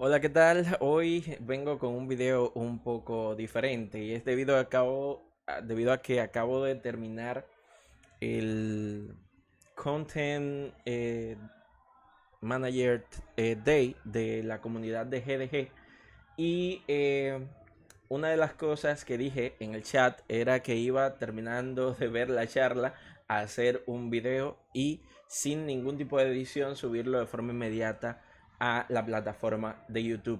Hola, ¿qué tal? Hoy vengo con un video un poco diferente y es debido a que acabo de terminar el Content Manager Day de la comunidad de GDG y una de las cosas que dije en el chat era que iba terminando de ver la charla a hacer un video y sin ningún tipo de edición subirlo de forma inmediata a la plataforma de YouTube,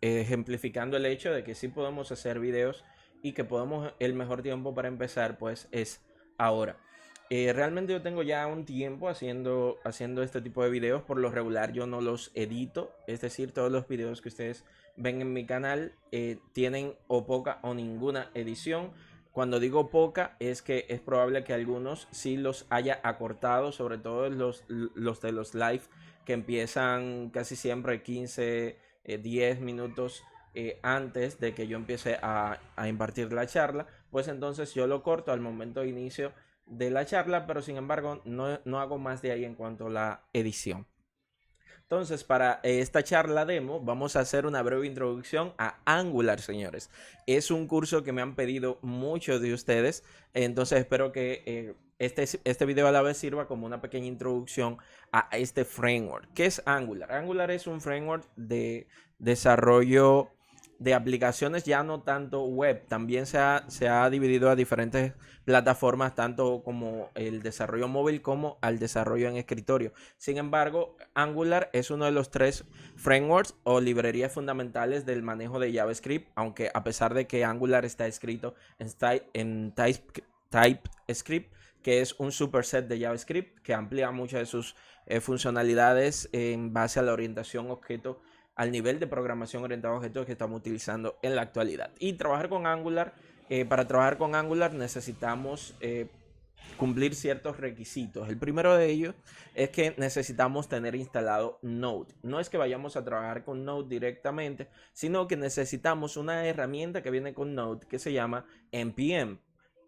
ejemplificando el hecho de que sí podemos hacer videos y que podemos, el mejor tiempo para empezar pues es ahora. Realmente yo tengo ya un tiempo haciendo este tipo de videos. Por lo regular yo no los edito, es decir, todos los videos que ustedes ven en mi canal tienen o poca o ninguna edición. Cuando digo poca es que es probable que algunos sí los haya acortado, sobre todo los de los live que empiezan casi siempre 15, 10 minutos antes de que yo empiece a impartir la charla, pues entonces yo lo corto al momento de inicio de la charla, pero sin embargo no hago más de ahí en cuanto a la edición. Entonces, para esta charla demo, vamos a hacer una breve introducción a Angular, señores. Es un curso que me han pedido muchos de ustedes, entonces espero que este video a la vez sirva como una pequeña introducción a este framework. ¿Qué es Angular? Angular es un framework de desarrollo de aplicaciones, ya no tanto web, también se ha dividido a diferentes plataformas, tanto como el desarrollo móvil como al desarrollo en escritorio. Sin embargo, Angular es uno de los tres frameworks o librerías fundamentales del manejo de JavaScript, aunque a pesar de que Angular está escrito en TypeScript, que es un superset de JavaScript que amplía muchas de sus funcionalidades en base a la orientación objeto, al nivel de programación orientada a objetos que estamos utilizando en la actualidad. Y trabajar con Angular, para trabajar con Angular necesitamos cumplir ciertos requisitos. El primero de ellos es que necesitamos tener instalado Node. No es que vayamos a trabajar con Node directamente, sino que necesitamos una herramienta que viene con Node que se llama npm.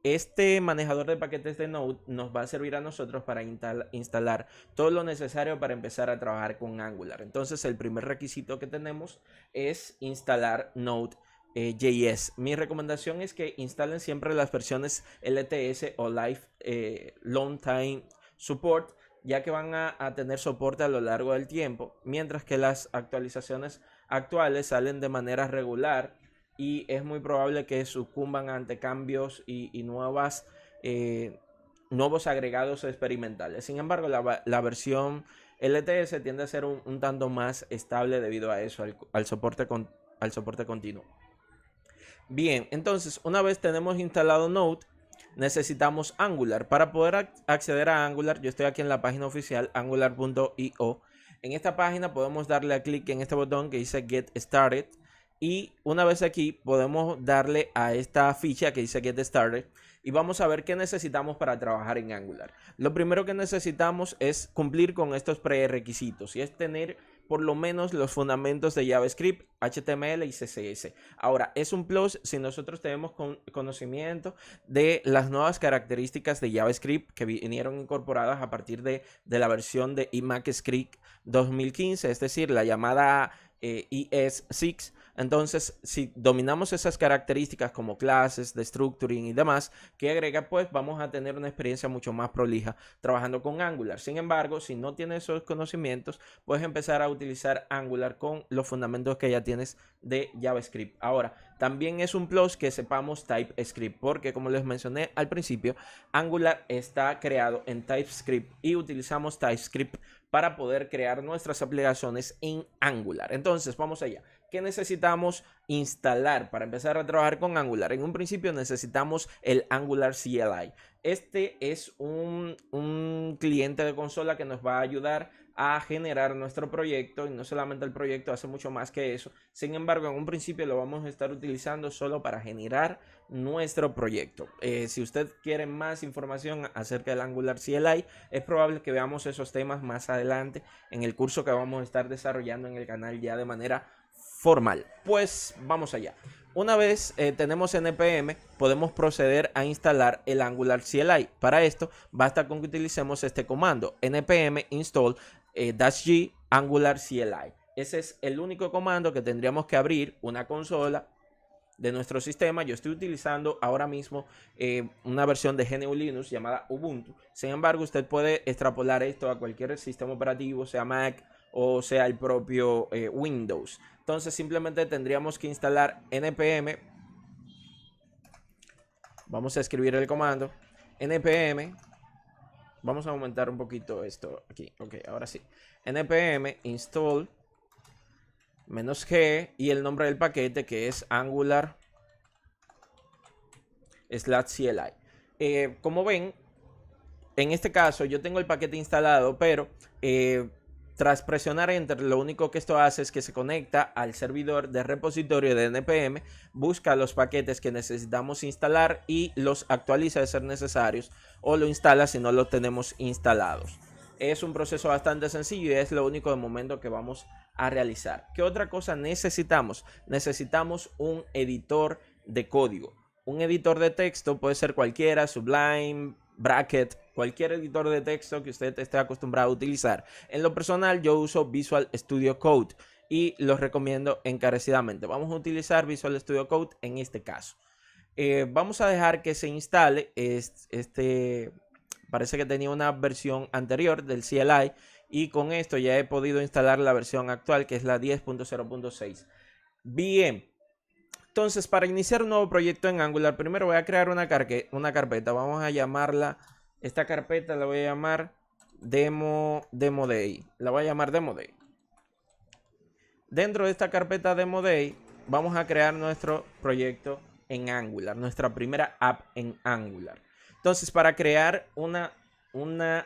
Este manejador de paquetes de Node nos va a servir a nosotros para instalar todo lo necesario para empezar a trabajar con Angular. Entonces, el primer requisito que tenemos es instalar Node JS. Mi recomendación es que instalen siempre las versiones LTS o Long Time Support, ya que van a tener soporte a lo largo del tiempo, mientras que las actualizaciones actuales salen de manera regular y es muy probable que sucumban ante cambios y nuevos agregados experimentales. Sin embargo, la versión LTS tiende a ser un tanto más estable debido a eso, al soporte continuo. Bien, entonces una vez tenemos instalado Node, necesitamos Angular. Para poder acceder a Angular, yo estoy aquí en la página oficial angular.io. En esta página podemos darle a clic en este botón que dice Get Started. Y una vez aquí podemos darle a esta ficha que dice Get Started y vamos a ver qué necesitamos para trabajar en Angular. Lo primero que necesitamos es cumplir con estos prerequisitos y es tener por lo menos los fundamentos de JavaScript, HTML y CSS. Ahora, es un plus si nosotros tenemos conocimiento de las nuevas características de JavaScript que vinieron incorporadas a partir de la versión de ECMAScript 2015, es decir, la llamada ES6. Entonces, si dominamos esas características como clases, destructuring y demás, que agrega, pues vamos a tener una experiencia mucho más prolija trabajando con Angular. Sin embargo, si no tienes esos conocimientos, puedes empezar a utilizar Angular con los fundamentos que ya tienes de JavaScript. Ahora, también es un plus que sepamos TypeScript, porque como les mencioné al principio, Angular está creado en TypeScript y utilizamos TypeScript para poder crear nuestras aplicaciones en Angular. Entonces, vamos allá. ¿Qué necesitamos instalar para empezar a trabajar con Angular? En un principio necesitamos el Angular CLI. Este es un cliente de consola que nos va a ayudar a generar nuestro proyecto y no solamente el proyecto, hace mucho más que eso. Sin embargo, en un principio lo vamos a estar utilizando solo para generar nuestro proyecto. Si usted quiere más información acerca del Angular CLI, es probable que veamos esos temas más adelante en el curso que vamos a estar desarrollando en el canal ya de manera formal. Pues vamos allá. Una vez tenemos npm, podemos proceder a instalar el Angular CLI. Para esto, basta con que utilicemos este comando, npm install -g Angular CLI. Ese es el único comando que tendríamos que abrir una consola de nuestro sistema. Yo estoy utilizando ahora mismo una versión de GNU Linux llamada Ubuntu. Sin embargo, usted puede extrapolar esto a cualquier sistema operativo, sea Mac o sea el propio Windows. Entonces simplemente tendríamos que instalar npm. Vamos a escribir el comando npm. Vamos a aumentar un poquito esto aquí. Ok, ahora sí. npm install -g y el nombre del paquete, que es Angular /CLI. Como ven, en este caso yo tengo el paquete instalado, pero tras presionar Enter, lo único que esto hace es que se conecta al servidor de repositorio de npm, busca los paquetes que necesitamos instalar y los actualiza de ser necesarios, o lo instala si no los tenemos instalados. Es un proceso bastante sencillo y es lo único de momento que vamos a realizar. ¿Qué otra cosa necesitamos? Necesitamos un editor de código. Un editor de texto puede ser cualquiera, Sublime, Bracket, cualquier editor de texto que usted esté acostumbrado a utilizar. En lo personal, yo uso Visual Studio Code y los recomiendo encarecidamente. Vamos a utilizar Visual Studio Code en este caso. Vamos a dejar que se instale parece que tenía una versión anterior del CLI y con esto ya he podido instalar la versión actual, que es la 10.0.6. Bien. Entonces, para iniciar un nuevo proyecto en Angular, primero voy a crear una carpeta. Vamos a llamarla, esta carpeta la voy a llamar Demo.day. La voy a llamar Demo.day. Dentro de esta carpeta Demo.day vamos a crear nuestro proyecto en Angular, nuestra primera app en Angular. Entonces, para crear una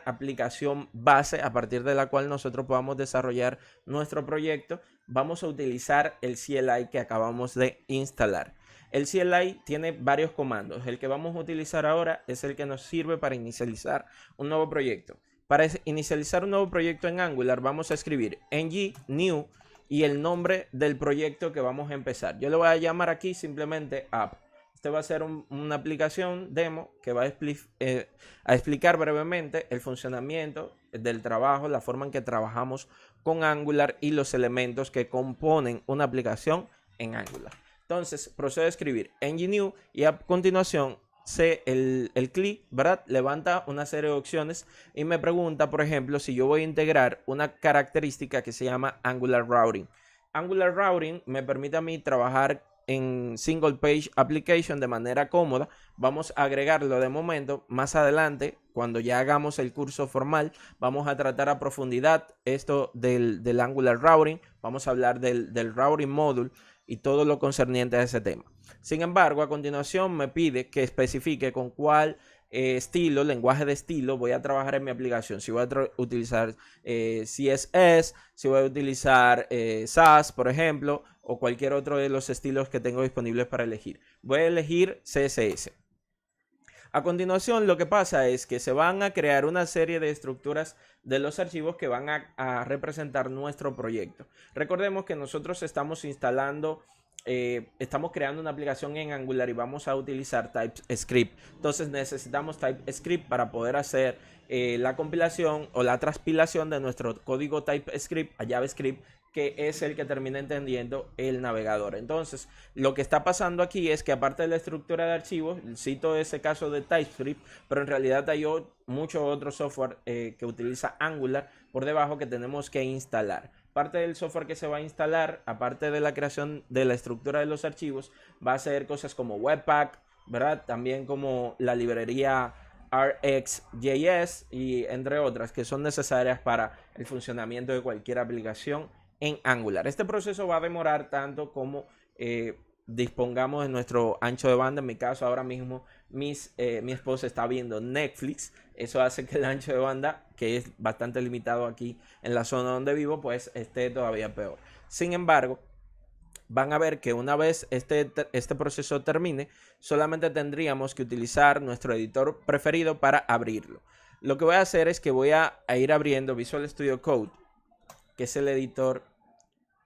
aplicación base a partir de la cual nosotros podamos desarrollar nuestro proyecto, vamos a utilizar el CLI que acabamos de instalar. El CLI tiene varios comandos. El que vamos a utilizar ahora es el que nos sirve para inicializar un nuevo proyecto. Para inicializar un nuevo proyecto en Angular vamos a escribir ng new y el nombre del proyecto que vamos a empezar. Yo le voy a llamar aquí simplemente app. Este va a ser una aplicación demo que va a explicar brevemente el funcionamiento del trabajo, la forma en que trabajamos con Angular y los elementos que componen una aplicación en Angular. Entonces procedo a escribir ng-new y a continuación el clic, ¿verdad? Levanta una serie de opciones y me pregunta, por ejemplo, si yo voy a integrar una característica que se llama Angular Routing. Angular Routing me permite a mí trabajar en Single Page Application de manera cómoda. Vamos a agregarlo de momento. Más adelante, cuando ya hagamos el curso formal, vamos a tratar a profundidad esto del Angular Routing. Vamos a hablar del Routing Module y todo lo concerniente a ese tema. Sin embargo, a continuación me pide que especifique con cuál lenguaje de estilo voy a trabajar en mi aplicación. Si voy a utilizar CSS, si voy a utilizar Sass, por ejemplo, o cualquier otro de los estilos que tengo disponibles para elegir. Voy a elegir CSS. A continuación, lo que pasa es que se van a crear una serie de estructuras de los archivos que van a representar nuestro proyecto. Recordemos que nosotros estamos instalando, estamos creando una aplicación en Angular y vamos a utilizar TypeScript. Entonces necesitamos TypeScript para poder hacer la compilación o la transpilación de nuestro código TypeScript a JavaScript, que es el que termina entendiendo el navegador. Entonces, lo que está pasando aquí es que aparte de la estructura de archivos, cito ese caso de TypeScript, pero en realidad hay mucho otro software que utiliza Angular por debajo que tenemos que instalar. Parte del software que se va a instalar, aparte de la creación de la estructura de los archivos, va a ser cosas como Webpack, ¿verdad? También como la librería RxJS y entre otras que son necesarias para el funcionamiento de cualquier aplicación en Angular. Este proceso va a demorar tanto como dispongamos de nuestro ancho de banda. En mi caso ahora mismo mi esposa está viendo Netflix. Eso hace que el ancho de banda, que es bastante limitado aquí en la zona donde vivo, pues esté todavía peor. Sin embargo, van a ver que una vez este proceso termine, solamente tendríamos que utilizar nuestro editor preferido para abrirlo. Lo que voy a hacer es que voy a ir abriendo Visual Studio Code, que es el editor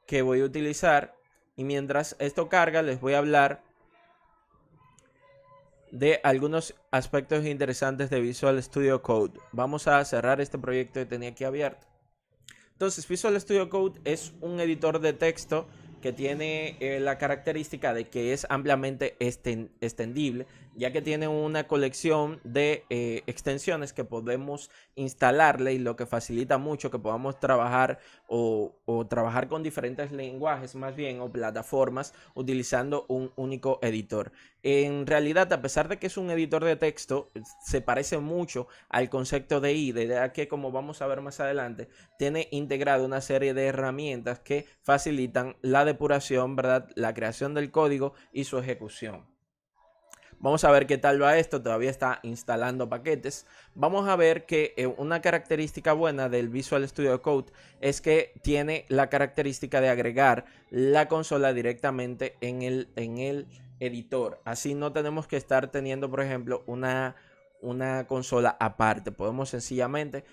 que voy a utilizar, y mientras esto carga les voy a hablar de algunos aspectos interesantes de Visual Studio Code. Vamos a cerrar este proyecto que tenía aquí abierto. Entonces, Visual Studio Code es un editor de texto que tiene la característica de que es ampliamente extendible, ya que tiene una colección de extensiones que podemos instalarle, y lo que facilita mucho que podamos trabajar o trabajar con diferentes lenguajes más bien, o plataformas, utilizando un único editor. En realidad, a pesar de que es un editor de texto, se parece mucho al concepto de IDE, ya que, como vamos a ver más adelante, tiene integrado una serie de herramientas que facilitan la depuración, ¿verdad?, la creación del código y su ejecución. Vamos a ver qué tal va esto. Todavía está instalando paquetes. Vamos a ver que una característica buena del Visual Studio Code es que tiene la característica de agregar la consola directamente en el editor. Así no tenemos que estar teniendo, por ejemplo, una consola aparte. Podemos sencillamente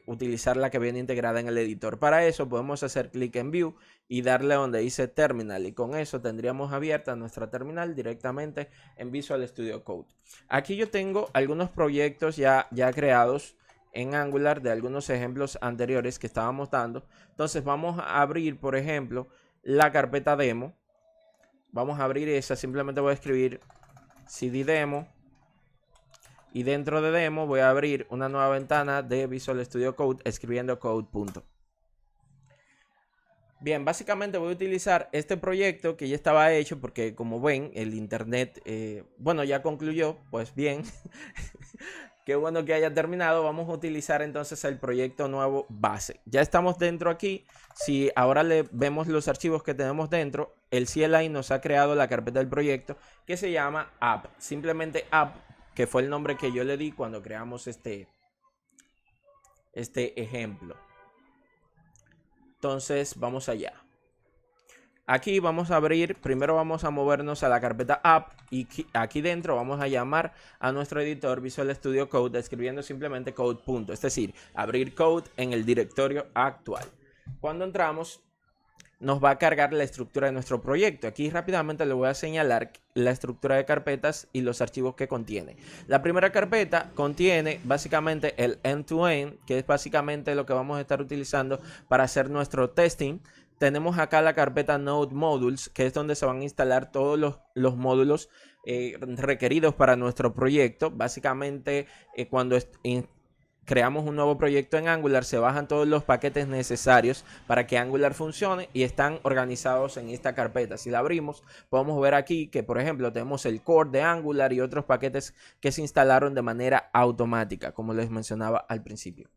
utilizar la que viene integrada en el editor. Para eso podemos hacer clic en View y darle donde dice Terminal, y con eso tendríamos abierta nuestra terminal directamente en Visual Studio Code. Aquí yo tengo algunos proyectos ya creados en Angular de algunos ejemplos anteriores que estábamos dando. Entonces vamos a abrir, por ejemplo, la carpeta demo. Vamos a abrir esa. Simplemente voy a escribir cd demo, y dentro de demo voy a abrir una nueva ventana de Visual Studio Code escribiendo code. Bien, básicamente voy a utilizar este proyecto que ya estaba hecho porque, como ven, el internet, bueno, ya concluyó. Pues bien, qué bueno que haya terminado. Vamos a utilizar entonces el proyecto nuevo base. Ya estamos dentro aquí. Si ahora le vemos los archivos que tenemos dentro, el CLI nos ha creado la carpeta del proyecto que se llama app. Simplemente app, que fue el nombre que yo le di cuando creamos este ejemplo. Entonces vamos allá. Aquí vamos a abrir, primero vamos a movernos a la carpeta app, y aquí dentro vamos a llamar a nuestro editor Visual Studio Code escribiendo simplemente code. Es decir, abrir code en el directorio actual. Cuando entramos, nos va a cargar la estructura de nuestro proyecto. Aquí rápidamente le voy a señalar la estructura de carpetas y los archivos que contiene. La primera carpeta contiene básicamente el end-to-end, que es básicamente lo que vamos a estar utilizando para hacer nuestro testing. Tenemos acá la carpeta Node Modules, que es donde se van a instalar todos los módulos requeridos para nuestro proyecto. Básicamente, cuando creamos un nuevo proyecto en Angular, se bajan todos los paquetes necesarios para que Angular funcione y están organizados en esta carpeta. Si la abrimos, podemos ver aquí que, por ejemplo, tenemos el core de Angular y otros paquetes que se instalaron de manera automática, como les mencionaba al principio.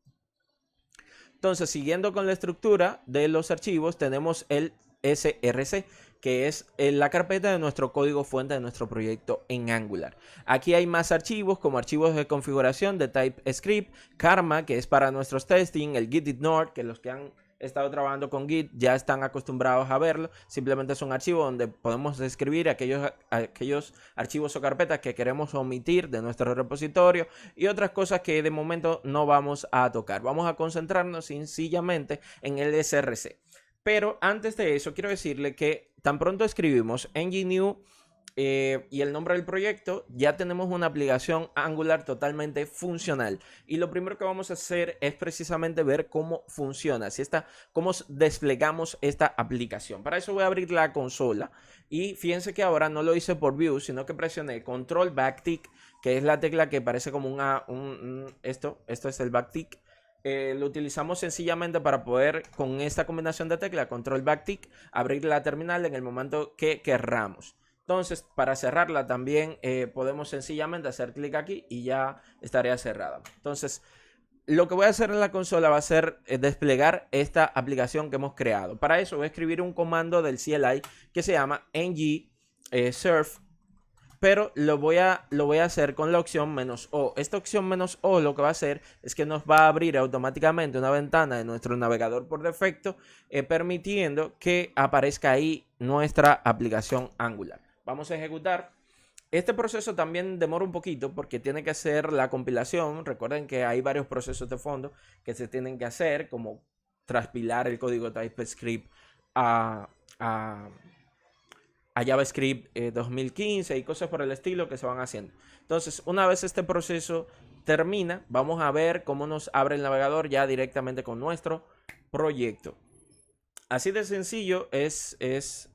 Entonces, siguiendo con la estructura de los archivos, tenemos el src, que es la carpeta de nuestro código fuente de nuestro proyecto en Angular. Aquí hay más archivos, como archivos de configuración de TypeScript, Karma, que es para nuestros testing, el Git ignore, que los que han estado trabajando con Git ya están acostumbrados a verlo. Simplemente es un archivo donde podemos escribir aquellos archivos o carpetas que queremos omitir de nuestro repositorio, y otras cosas que de momento no vamos a tocar. Vamos a concentrarnos sencillamente en el src. Pero antes de eso, quiero decirle que tan pronto escribimos ng-new y el nombre del proyecto, ya tenemos una aplicación Angular totalmente funcional. Y lo primero que vamos a hacer es precisamente ver cómo funciona, cómo desplegamos esta aplicación. Para eso voy a abrir la consola, y fíjense que ahora no lo hice por View, sino que presioné Control Backtick, que es la tecla que parece como esto es el backtick. Lo utilizamos sencillamente para poder, con esta combinación de tecla, Control Backtick, abrir la terminal en el momento que querramos. Entonces, para cerrarla también podemos sencillamente hacer clic aquí y ya estaría cerrada. Entonces, lo que voy a hacer en la consola va a ser desplegar esta aplicación que hemos creado. Para eso voy a escribir un comando del CLI que se llama ng surf, pero lo voy a hacer con la opción "-o". Esta opción "-o" lo que va a hacer es que nos va a abrir automáticamente una ventana de nuestro navegador por defecto, permitiendo que aparezca ahí nuestra aplicación Angular. Vamos a ejecutar. Este proceso también demora un poquito porque tiene que hacer la compilación. Recuerden que hay varios procesos de fondo que se tienen que hacer, como transpilar el código TypeScript a JavaScript 2015 y cosas por el estilo que se van haciendo. Entonces, una vez este proceso termina, vamos a ver cómo nos abre el navegador ya directamente con nuestro proyecto. Así de sencillo es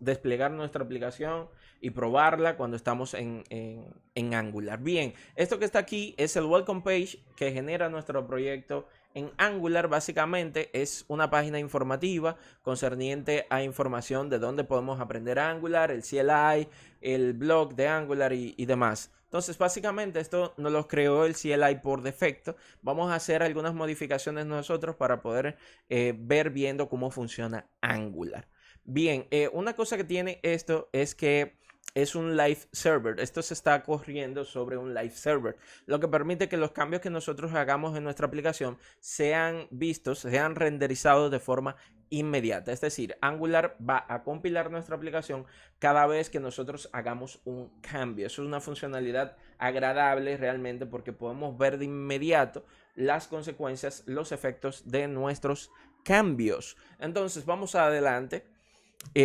desplegar nuestra aplicación y probarla cuando estamos en Angular. Bien, esto que está aquí es el welcome page que genera nuestro proyecto en Angular. Básicamente es una página informativa concerniente a información de dónde podemos aprender Angular, el CLI, el blog de Angular y demás. Entonces, básicamente esto nos lo creó el CLI por defecto. Vamos a hacer algunas modificaciones nosotros para poder ver viendo cómo funciona Angular. Bien, una cosa que tiene esto es que es un live server. Esto se está corriendo sobre un live server, lo que permite que los cambios que nosotros hagamos en nuestra aplicación sean vistos, sean renderizados de forma inmediata. Es decir, Angular va a compilar nuestra aplicación cada vez que nosotros hagamos un cambio. Eso es una funcionalidad agradable realmente porque podemos ver de inmediato las consecuencias, los efectos de nuestros cambios. Entonces, vamos adelante.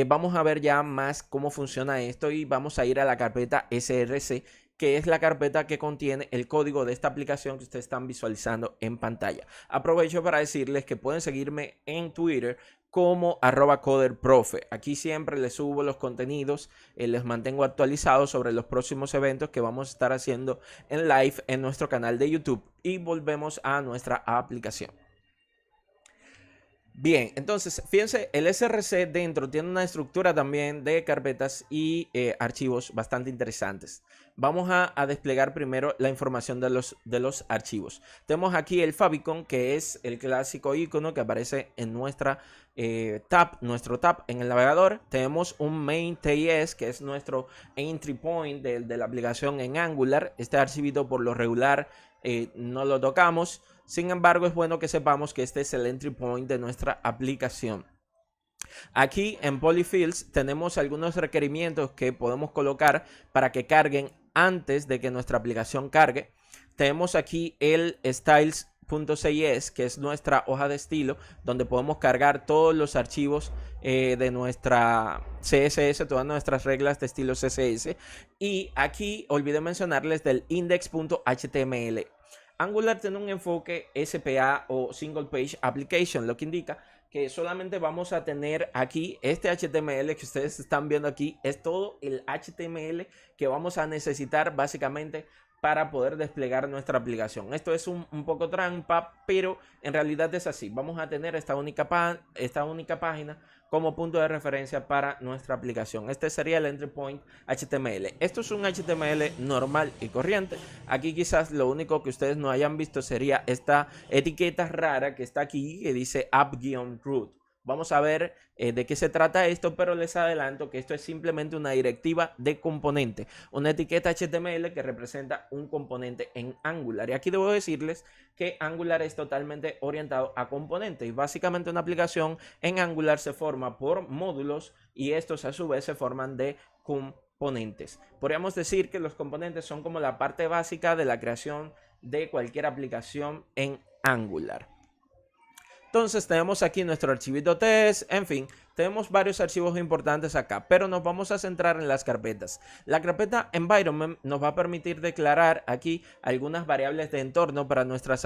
Vamos a ver ya más cómo funciona esto y vamos a ir a la carpeta src, que es la carpeta que contiene el código de esta aplicación que ustedes están visualizando en pantalla. Aprovecho para decirles que pueden seguirme en Twitter como @coderprofe. Aquí siempre les subo los contenidos, les mantengo actualizados sobre los próximos eventos que vamos a estar haciendo en live en nuestro canal de YouTube. Y volvemos a nuestra aplicación. Bien, entonces fíjense, el src dentro tiene una estructura también de carpetas y archivos bastante interesantes. Vamos a desplegar primero la información de los archivos. Tenemos aquí el favicon, que es el clásico icono que aparece en nuestro tab en el navegador. Tenemos un main.ts, que es nuestro entry point de la aplicación en Angular. Este archivito por lo regular no lo tocamos. Sin embargo, es bueno que sepamos que este es el entry point de nuestra aplicación. Aquí en Polyfills tenemos algunos requerimientos que podemos colocar para que carguen antes de que nuestra aplicación cargue. Tenemos aquí el styles.cs, que es nuestra hoja de estilo, donde podemos cargar todos los archivos de nuestra CSS, todas nuestras reglas de estilo CSS. Y aquí olvidé mencionarles del index.html. Angular tiene un enfoque SPA o Single Page Application, lo que indica que solamente vamos a tener aquí este HTML que ustedes están viendo aquí. Es todo el HTML que vamos a necesitar básicamente para poder desplegar nuestra aplicación. Esto es un poco trampa, pero en realidad es así. Vamos a tener esta única página como punto de referencia para nuestra aplicación. Este sería el entry point HTML. Esto es un HTML normal y corriente. Aquí quizás lo único que ustedes no hayan visto sería esta etiqueta rara que está aquí que dice app-root. Vamos a ver de qué se trata esto, pero les adelanto que esto es simplemente una directiva de componente, una etiqueta HTML que representa un componente en Angular. Y aquí debo decirles que Angular es totalmente orientado a componentes y básicamente una aplicación en Angular se forma por módulos y estos a su vez se forman de componentes. Podríamos decir que los componentes son como la parte básica de la creación de cualquier aplicación en Angular. Entonces tenemos aquí nuestro archivito test, en fin, tenemos varios archivos importantes acá, pero nos vamos a centrar en las carpetas. La carpeta environment nos va a permitir declarar aquí algunas variables de entorno para nuestras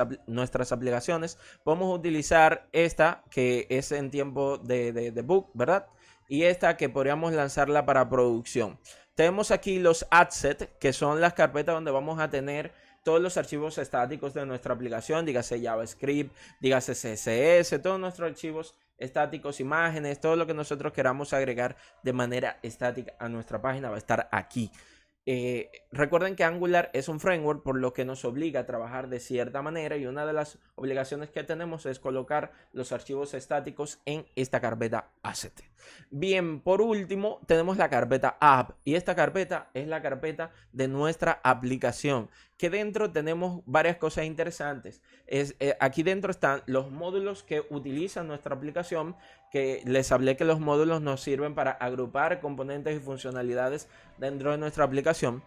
aplicaciones. Podemos utilizar esta que es en tiempo de debug, ¿verdad? Y esta que podríamos lanzarla para producción. Tenemos aquí los adset, que son las carpetas donde vamos a tener todos los archivos estáticos de nuestra aplicación, dígase JavaScript, dígase CSS, todos nuestros archivos estáticos, imágenes, todo lo que nosotros queramos agregar de manera estática a nuestra página va a estar aquí. Recuerden que Angular es un framework, por lo que nos obliga a trabajar de cierta manera y una de las obligaciones que tenemos es colocar los archivos estáticos en esta carpeta asset. Bien, por último tenemos la carpeta app y esta carpeta es la carpeta de nuestra aplicación, que dentro tenemos varias cosas interesantes. Aquí dentro están los módulos que utilizan nuestra aplicación, que les hablé que los módulos nos sirven para agrupar componentes y funcionalidades dentro de nuestra aplicación.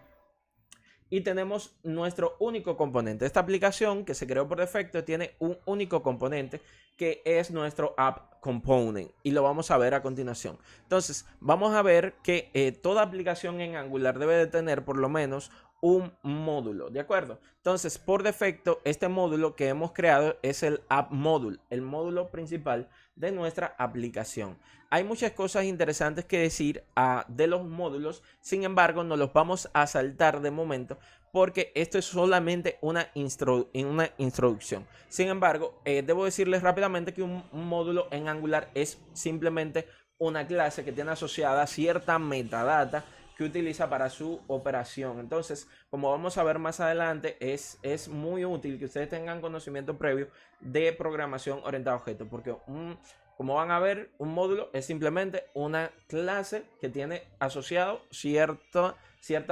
Y tenemos nuestro único componente. Esta aplicación que se creó por defecto tiene un único componente que es nuestro app component y lo vamos a ver a continuación. Entonces vamos a ver que toda aplicación en Angular debe de tener por lo menos un módulo, ¿de acuerdo? Entonces por defecto este módulo que hemos creado es el app module, el módulo principal de nuestra aplicación. Hay muchas cosas interesantes que decir de los módulos, sin embargo, no los vamos a saltar de momento porque esto es solamente una introducción. Sin embargo, debo decirles rápidamente que un módulo en Angular es simplemente una clase que tiene asociada cierta metadata que utiliza para su operación. Entonces, como vamos a ver más adelante, es muy útil que ustedes tengan conocimiento previo de programación orientada a objetos, porque como van a ver, un módulo es simplemente una clase que tiene asociado cierta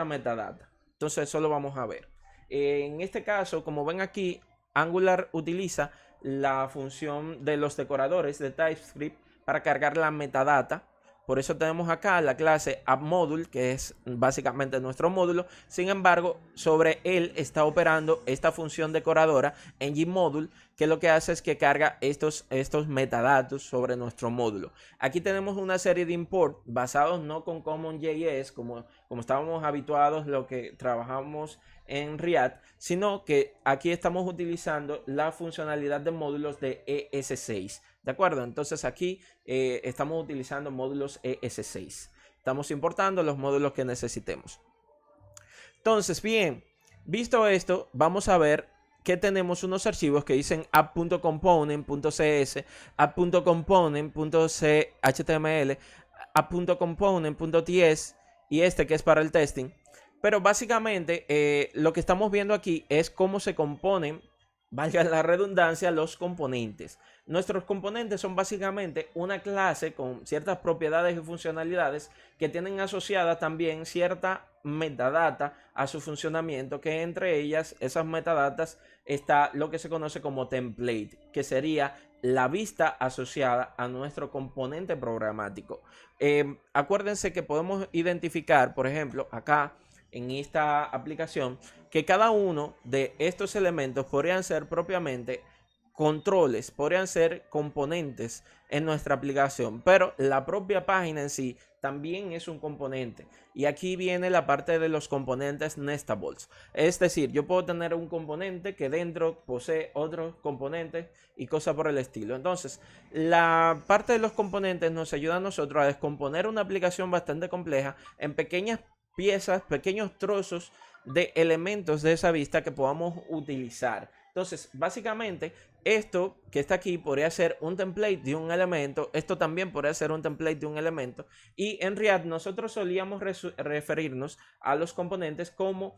metadata. Entonces, eso lo vamos a ver. En este caso, como ven aquí, Angular utiliza la función de los decoradores de TypeScript para cargar la metadata. Por eso tenemos acá la clase AppModule, que es básicamente nuestro módulo. Sin embargo, sobre él está operando esta función decoradora ngModule, que lo que hace es que carga estos metadatos sobre nuestro módulo. Aquí tenemos una serie de import basados no con CommonJS, como estábamos habituados, lo que trabajamos en React, sino que aquí estamos utilizando la funcionalidad de módulos de ES6. ¿De acuerdo? Entonces aquí estamos utilizando módulos ES6. Estamos importando los módulos que necesitemos. Entonces, bien, visto esto, vamos a ver que tenemos unos archivos que dicen app.component.cs, app.component.html, app.component.ts y este que es para el testing. Pero básicamente lo que estamos viendo aquí es cómo se componen, valga la redundancia, los componentes. Nuestros componentes son básicamente una clase con ciertas propiedades y funcionalidades que tienen asociada también cierta metadata a su funcionamiento, que entre ellas, esas metadatas, está lo que se conoce como template, que sería la vista asociada a nuestro componente programático. Acuérdense que podemos identificar, por ejemplo, acá en esta aplicación, que cada uno de estos elementos podrían ser propiamente controles, podrían ser componentes en nuestra aplicación, pero la propia página en sí también es un componente. Y aquí viene la parte de los componentes nestables. Es decir, yo puedo tener un componente que dentro posee otros componentes y cosas por el estilo. Entonces, la parte de los componentes nos ayuda a nosotros a descomponer una aplicación bastante compleja en pequeñas piezas, pequeños trozos de elementos de esa vista que podamos utilizar. Entonces, básicamente, esto que está aquí podría ser un template de un elemento. Esto también podría ser un template de un elemento. Y en React nosotros solíamos referirnos a los componentes como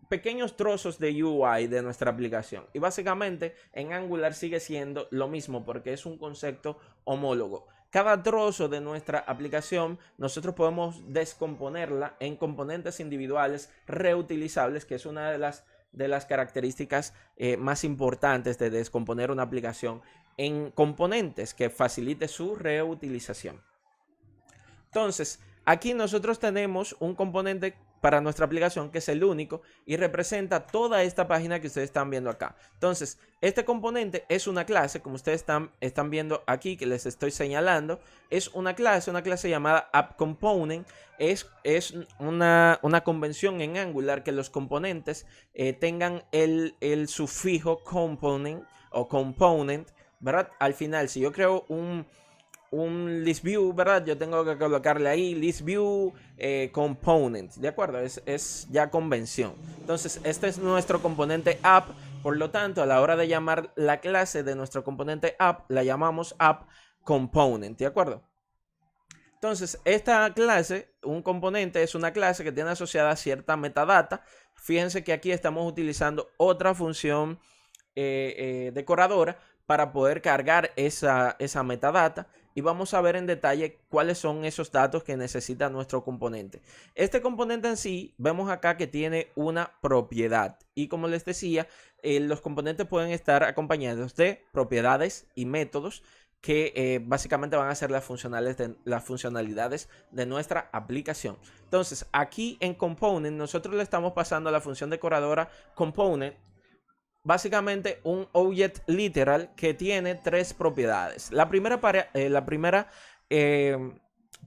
pequeños trozos de UI de nuestra aplicación. Y básicamente en Angular sigue siendo lo mismo porque es un concepto homólogo. Cada trozo de nuestra aplicación nosotros podemos descomponerla en componentes individuales reutilizables, que es una de las características más importantes de descomponer una aplicación en componentes que facilite su reutilización. Entonces, aquí nosotros tenemos un componente para nuestra aplicación que es el único y representa toda esta página que ustedes están viendo acá. Entonces, este componente es una clase, como ustedes están viendo aquí, que les estoy señalando. Es una clase llamada AppComponent. Es una convención en Angular que los componentes tengan el sufijo component o component, ¿verdad? Al final, si yo creo un list view, ¿verdad? Yo tengo que colocarle ahí list view component, ¿de acuerdo? Es ya convención. Entonces, este es nuestro componente app. Por lo tanto, a la hora de llamar la clase de nuestro componente app, la llamamos app component, ¿de acuerdo? Entonces, esta clase, un componente, es una clase que tiene asociada cierta metadata. Fíjense que aquí estamos utilizando otra función decoradora para poder cargar esa metadata. Y vamos a ver en detalle cuáles son esos datos que necesita nuestro componente. Este componente en sí, vemos acá que tiene una propiedad. Y como les decía, los componentes pueden estar acompañados de propiedades y métodos que básicamente van a ser las funcionalidades de nuestra aplicación. Entonces, aquí en Component, nosotros le estamos pasando a la función decoradora Component básicamente un object literal que tiene tres propiedades. La primera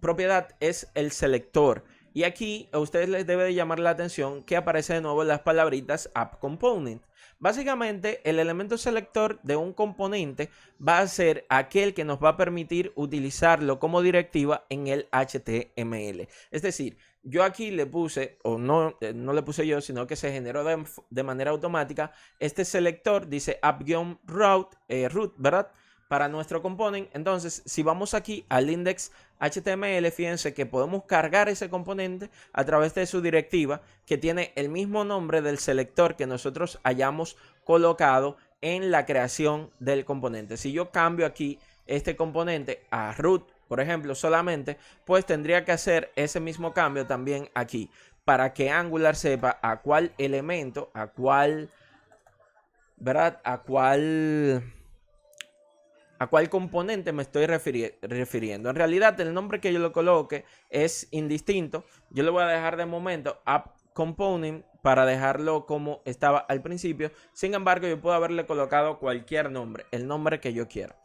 propiedad es el selector. Y aquí a ustedes les debe de llamar la atención que aparece de nuevo las palabritas app component. Básicamente, el elemento selector de un componente va a ser aquel que nos va a permitir utilizarlo como directiva en el HTML. Es decir, yo aquí le puse, o no, no le puse yo, sino que se generó de manera automática. Este selector dice app-root, ¿verdad? Para nuestro component. Entonces, si vamos aquí al index HTML, fíjense que podemos cargar ese componente a través de su directiva que tiene el mismo nombre del selector que nosotros hayamos colocado en la creación del componente. Si yo cambio aquí este componente a root, por ejemplo, solamente, pues tendría que hacer ese mismo cambio también aquí para que Angular sepa a cuál elemento, a cuál, ¿verdad? A cuál componente me estoy refiriendo. En realidad, el nombre que yo le coloque es indistinto. Yo le voy a dejar de momento app component para dejarlo como estaba al principio. Sin embargo, yo puedo haberle colocado cualquier nombre, el nombre que yo quiera.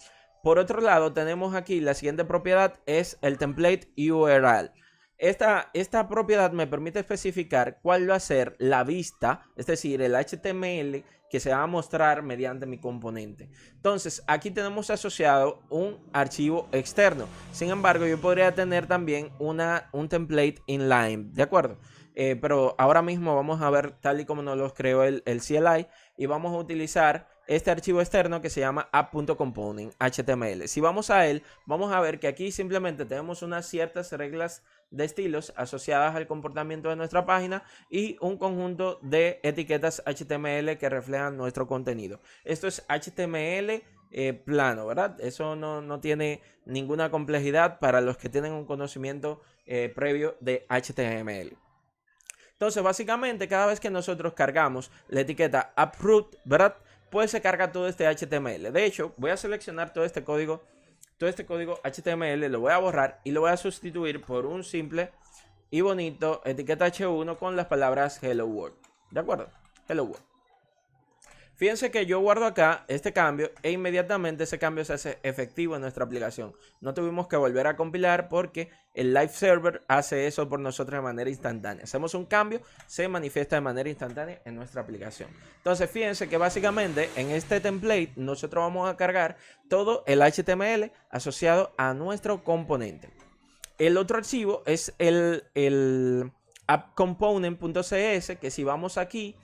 Por otro lado, tenemos aquí la siguiente propiedad, es el template URL. Esta propiedad me permite especificar cuál va a ser la vista, es decir, el HTML que se va a mostrar mediante mi componente. Entonces, aquí tenemos asociado un archivo externo. Sin embargo, yo podría tener también un template inline, ¿de acuerdo? Pero ahora mismo vamos a ver tal y como nos los creó el CLI y vamos a utilizar este archivo externo que se llama app.component HTML. Si vamos a él, vamos a ver que aquí simplemente tenemos unas ciertas reglas de estilos asociadas al comportamiento de nuestra página y un conjunto de etiquetas HTML que reflejan nuestro contenido. Esto es HTML plano, ¿verdad? Eso no tiene ninguna complejidad para los que tienen un conocimiento previo de HTML. Entonces, básicamente, cada vez que nosotros cargamos la etiqueta AppRoot, ¿verdad? Pues se carga todo este HTML. De hecho, voy a seleccionar todo este código HTML, lo voy a borrar y lo voy a sustituir por un simple y bonito etiqueta H1 con las palabras Hello World. ¿De acuerdo? Hello World. Fíjense que yo guardo acá este cambio e inmediatamente ese cambio se hace efectivo en nuestra aplicación. No tuvimos que volver a compilar porque el live server hace eso por nosotros de manera instantánea. Hacemos un cambio, se manifiesta de manera instantánea en nuestra aplicación. Entonces fíjense que básicamente en este template nosotros vamos a cargar todo el HTML asociado a nuestro componente. El otro archivo es el appcomponent.cs, que si vamos aquí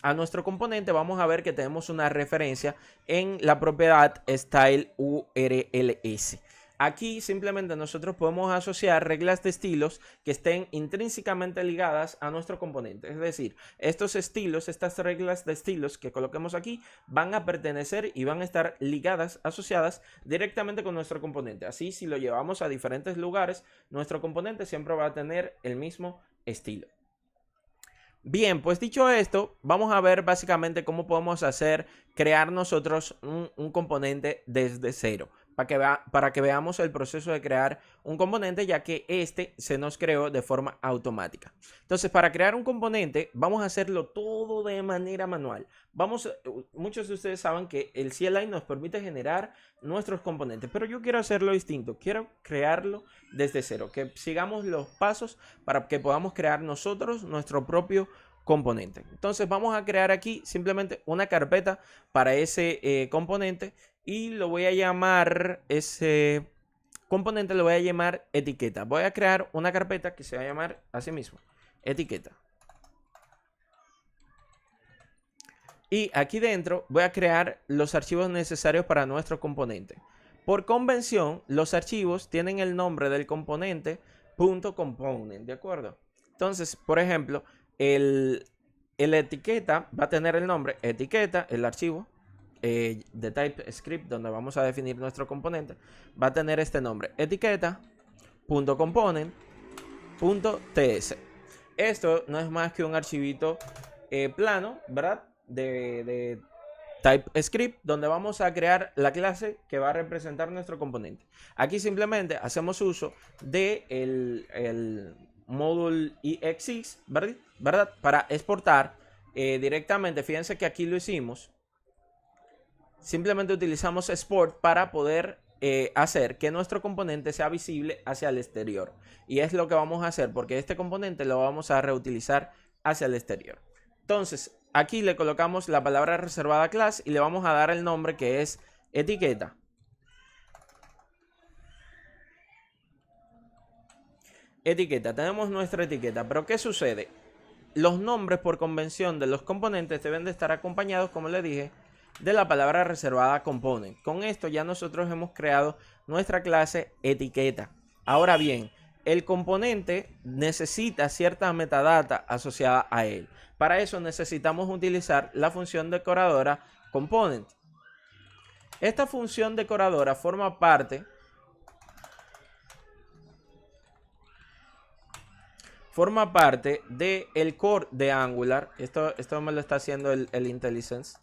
a nuestro componente vamos a ver que tenemos una referencia en la propiedad style URLs. Aquí simplemente nosotros podemos asociar reglas de estilos que estén intrínsecamente ligadas a nuestro componente. Es decir, estos estilos, estas reglas de estilos que coloquemos aquí van a pertenecer y van a estar ligadas, asociadas directamente con nuestro componente. Así, si lo llevamos a diferentes lugares, nuestro componente siempre va a tener el mismo estilo. Bien, pues dicho esto, vamos a ver básicamente cómo podemos crear nosotros un componente desde cero, para que veamos el proceso de crear un componente, ya que este se nos creó de forma automática. Entonces, para crear un componente, vamos a hacerlo todo de manera manual. Muchos de ustedes saben que el CLI nos permite generar nuestros componentes, pero yo quiero hacerlo distinto, quiero crearlo desde cero, que sigamos los pasos para que podamos crear nosotros nuestro propio componente. Entonces vamos a crear aquí simplemente una carpeta para ese componente y lo voy a llamar, ese componente lo voy a llamar etiqueta. Voy a crear una carpeta que se va a llamar así mismo, etiqueta. Y aquí dentro voy a crear los archivos necesarios para nuestro componente. Por convención, los archivos tienen el nombre del componente .component, ¿de acuerdo? Entonces, por ejemplo, el etiqueta va a tener el nombre etiqueta, el archivo de TypeScript donde vamos a definir nuestro componente, va a tener este nombre, etiqueta.component.ts. Esto no es más que un archivito plano, ¿verdad? De TypeScript, donde vamos a crear la clase que va a representar nuestro componente. Aquí simplemente hacemos uso de el módulo exis, ¿verdad? Para exportar directamente. Fíjense que aquí lo hicimos. Simplemente utilizamos export para poder hacer que nuestro componente sea visible hacia el exterior. Y es lo que vamos a hacer porque este componente lo vamos a reutilizar hacia el exterior. Entonces, aquí le colocamos la palabra reservada class y le vamos a dar el nombre que es etiqueta. Etiqueta, tenemos nuestra etiqueta, pero ¿qué sucede? Los nombres por convención de los componentes deben de estar acompañados, como les dije, de la palabra reservada component. Con esto ya nosotros hemos creado nuestra clase etiqueta. Ahora bien, el componente necesita cierta metadata asociada a él. Para eso necesitamos utilizar la función decoradora component. Esta función decoradora forma parte del core de Angular. Esto me lo está haciendo el IntelliSense.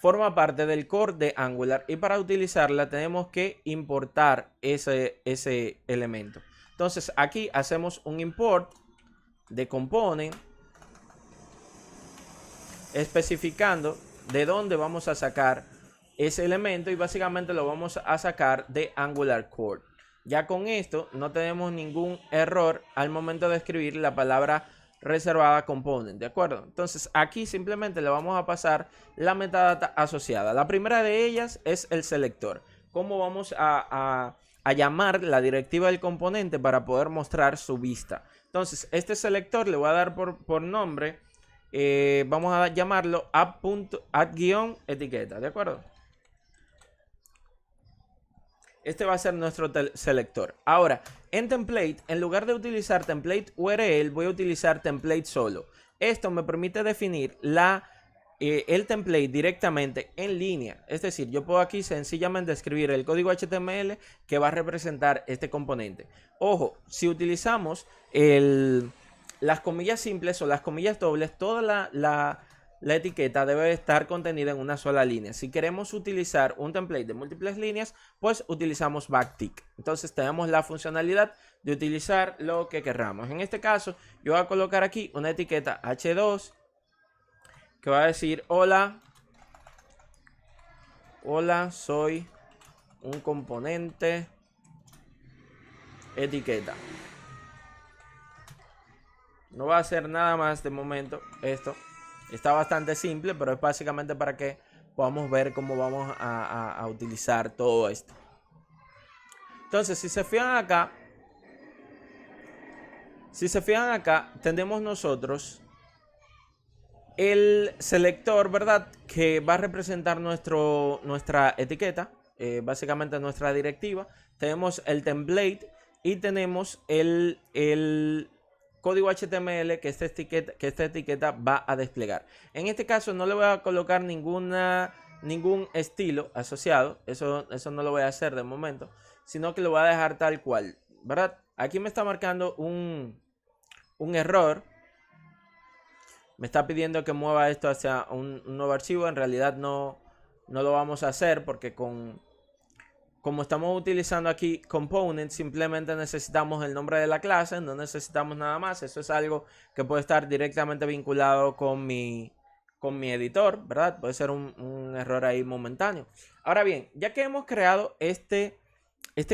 Forma parte del core de Angular y para utilizarla tenemos que importar ese elemento. Entonces aquí hacemos un import de component especificando de dónde vamos a sacar ese elemento y básicamente lo vamos a sacar de Angular Core. Ya con esto no tenemos ningún error al momento de escribir la palabra reservada component, ¿de acuerdo? Entonces aquí simplemente le vamos a pasar la metadata asociada. La primera de ellas es el selector. ¿Cómo vamos a llamar la directiva del componente para poder mostrar su vista? Entonces este selector le voy a dar por nombre, vamos a llamarlo add-etiqueta, ¿de acuerdo? Este va a ser nuestro selector. Ahora, en template, en lugar de utilizar template URL, voy a utilizar template solo. Esto me permite definir el template directamente en línea. Es decir, yo puedo aquí sencillamente escribir el código HTML que va a representar este componente. Ojo, si utilizamos las comillas simples o las comillas dobles, toda la etiqueta debe estar contenida en una sola línea. Si queremos utilizar un template de múltiples líneas, pues utilizamos backtick. Entonces tenemos la funcionalidad de utilizar lo que queramos. En este caso, yo voy a colocar aquí una etiqueta H2 que va a decir: hola, soy un componente etiqueta. No va a hacer nada más de momento esto. Está bastante simple, pero es básicamente para que podamos ver cómo vamos a utilizar todo esto. Entonces, si se fijan acá, tenemos nosotros el selector, ¿verdad? Que va a representar nuestra etiqueta, básicamente nuestra directiva. Tenemos el template y tenemos el código HTML que esta etiqueta va a desplegar. En este caso no le voy a colocar ningún estilo asociado. Eso no lo voy a hacer de momento, sino que lo voy a dejar tal cual, ¿verdad? Aquí me está marcando un error. Me está pidiendo que mueva esto hacia un nuevo archivo. En realidad no lo vamos a hacer porque como estamos utilizando aquí component, simplemente necesitamos el nombre de la clase, no necesitamos nada más. Eso es algo que puede estar directamente vinculado con mi editor, ¿verdad? Puede ser un error ahí momentáneo. Ahora bien, ya que hemos creado este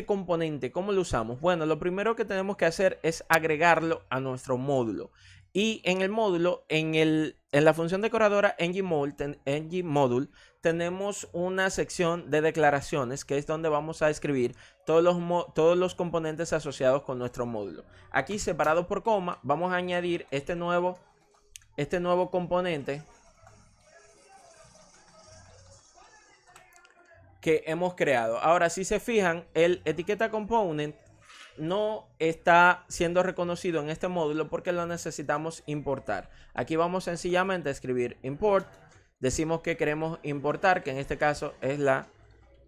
componente, ¿cómo lo usamos? Bueno, lo primero que tenemos que hacer es agregarlo a nuestro módulo. Y en el módulo, en la función decoradora ng-module, tenemos una sección de declaraciones que es donde vamos a escribir todos los componentes asociados con nuestro módulo. Aquí, separado por coma, vamos a añadir este nuevo componente que hemos creado. Ahora, si se fijan, el etiqueta component no está siendo reconocido en este módulo porque lo necesitamos importar. Aquí vamos sencillamente a escribir import. Decimos que queremos importar, que en este caso es la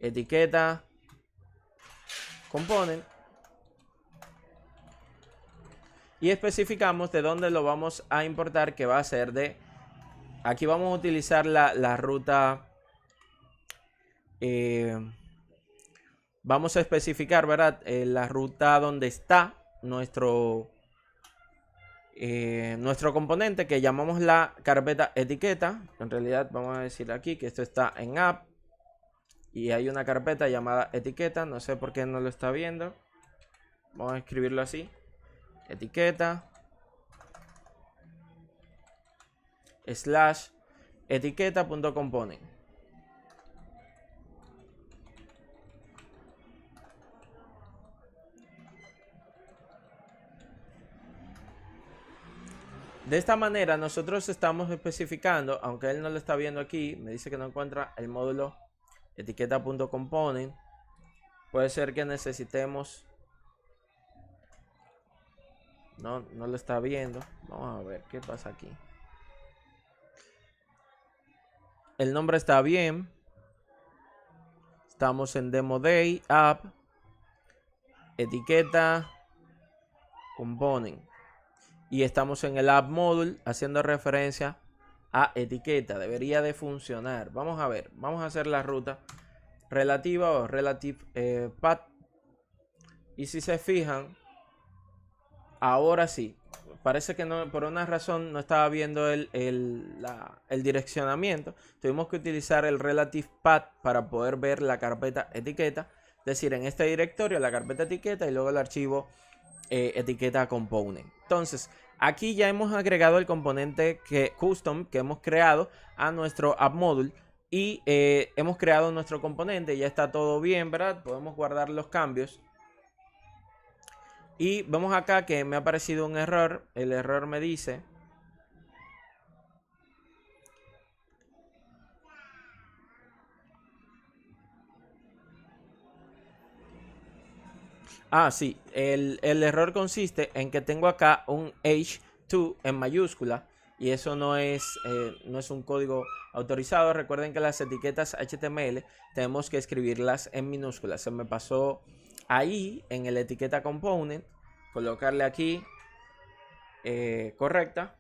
etiqueta component. Y especificamos de dónde lo vamos a importar, que va a ser de... Aquí vamos a utilizar la ruta... vamos a especificar, ¿verdad? La ruta donde está nuestro componente, que llamamos la carpeta etiqueta. En realidad vamos a decir aquí que esto está en app. y hay una carpeta llamada etiqueta. No sé por qué no lo está viendo. Vamos a escribirlo así. Etiqueta / etiqueta.component. De esta manera nosotros estamos especificando, aunque él no lo está viendo aquí, me dice que no encuentra el módulo etiqueta.component. Puede ser que necesitemos... No lo está viendo. Vamos a ver qué pasa aquí. El nombre está bien. Estamos en Demo Day, App, Etiqueta, Component. Y estamos en el App Module haciendo referencia a etiqueta. Debería de funcionar. Vamos a ver. Vamos a hacer la ruta relativa o relative path. Y si se fijan, ahora sí. Parece que no, por una razón no estaba viendo el direccionamiento. Tuvimos que utilizar el relative path para poder ver la carpeta etiqueta. Es decir, en este directorio la carpeta etiqueta y luego el archivo etiqueta component. Entonces, aquí ya hemos agregado el componente custom que hemos creado a nuestro app module. Y hemos creado nuestro componente. Ya está todo bien, ¿verdad? Podemos guardar los cambios. Y vemos acá que me ha aparecido un error. El error me dice... Ah, sí. El error consiste en que tengo acá un H2 en mayúscula. Y eso no es un código autorizado. Recuerden que las etiquetas HTML tenemos que escribirlas en minúsculas. Se me pasó ahí en el etiqueta component. Colocarle aquí correcta.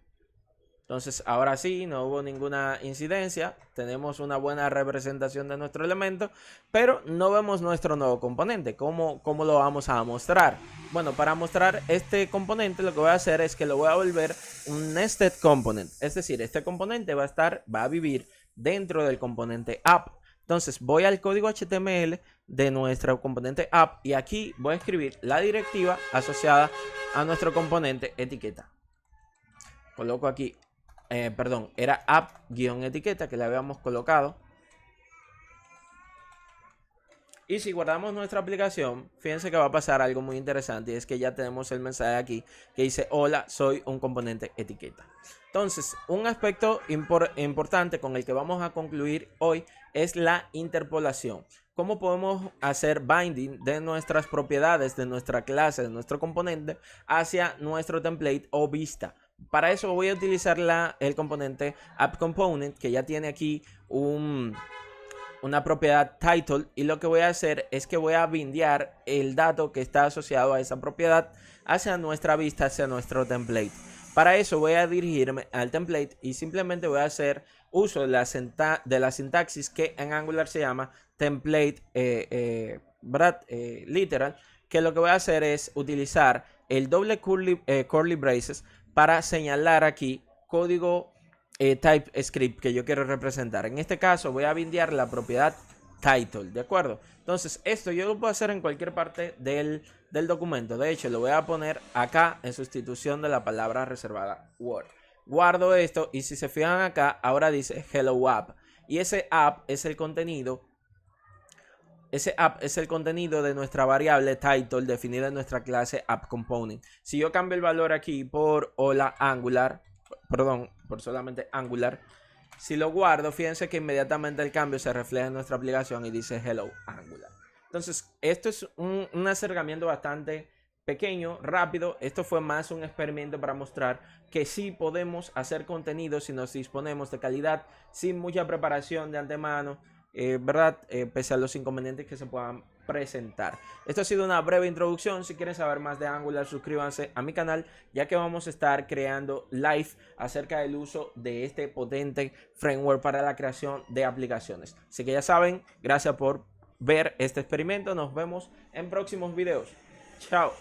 Entonces ahora sí, no hubo ninguna incidencia. Tenemos una buena representación de nuestro elemento, pero no vemos nuestro nuevo componente. ¿Cómo lo vamos a mostrar? Bueno, para mostrar este componente lo que voy a hacer es que lo voy a volver un nested component. Es decir, este componente va a vivir dentro del componente app. Entonces voy al código HTML de nuestro componente app y aquí voy a escribir la directiva asociada a nuestro componente etiqueta. Coloco aquí, perdón, era app-etiqueta que le habíamos colocado. Y si guardamos nuestra aplicación, fíjense que va a pasar algo muy interesante y es que ya tenemos el mensaje aquí que dice: hola, soy un componente etiqueta. Entonces, un aspecto importante con el que vamos a concluir hoy es la interpolación. ¿Cómo podemos hacer binding de nuestras propiedades, de nuestra clase, de nuestro componente hacia nuestro template o vista? Para eso voy a utilizar el componente app_component, que ya tiene aquí una propiedad title, y lo que voy a hacer es que voy a bindear el dato que está asociado a esa propiedad hacia nuestra vista, hacia nuestro template. Para eso voy a dirigirme al template y simplemente voy a hacer uso de la sintaxis que en Angular se llama template literal, que lo que voy a hacer es utilizar el doble curly braces para señalar aquí código TypeScript que yo quiero representar. En este caso voy a bindear la propiedad title, ¿de acuerdo? Entonces esto yo lo puedo hacer en cualquier parte del documento. De hecho, lo voy a poner acá en sustitución de la palabra reservada Word. Guardo esto y si se fijan acá, ahora dice Hello App. Y ese app es el contenido. Ese app es el contenido de nuestra variable title definida en nuestra clase app_component. Si yo cambio el valor aquí por hola Angular, perdón, por solamente Angular, si lo guardo, fíjense que inmediatamente el cambio se refleja en nuestra aplicación y dice Hello Angular. Entonces, esto es un acercamiento bastante pequeño, rápido. Esto fue más un experimento para mostrar que sí podemos hacer contenido si nos disponemos de calidad, sin mucha preparación de antemano, ¿verdad? Pese a los inconvenientes que se puedan presentar. Esto ha sido una breve introducción. Si quieren saber más de Angular, suscríbanse a mi canal, ya que vamos a estar creando live acerca del uso de este potente framework para la creación de aplicaciones. Así que ya saben, gracias por ver este experimento. Nos vemos en próximos videos. Chao.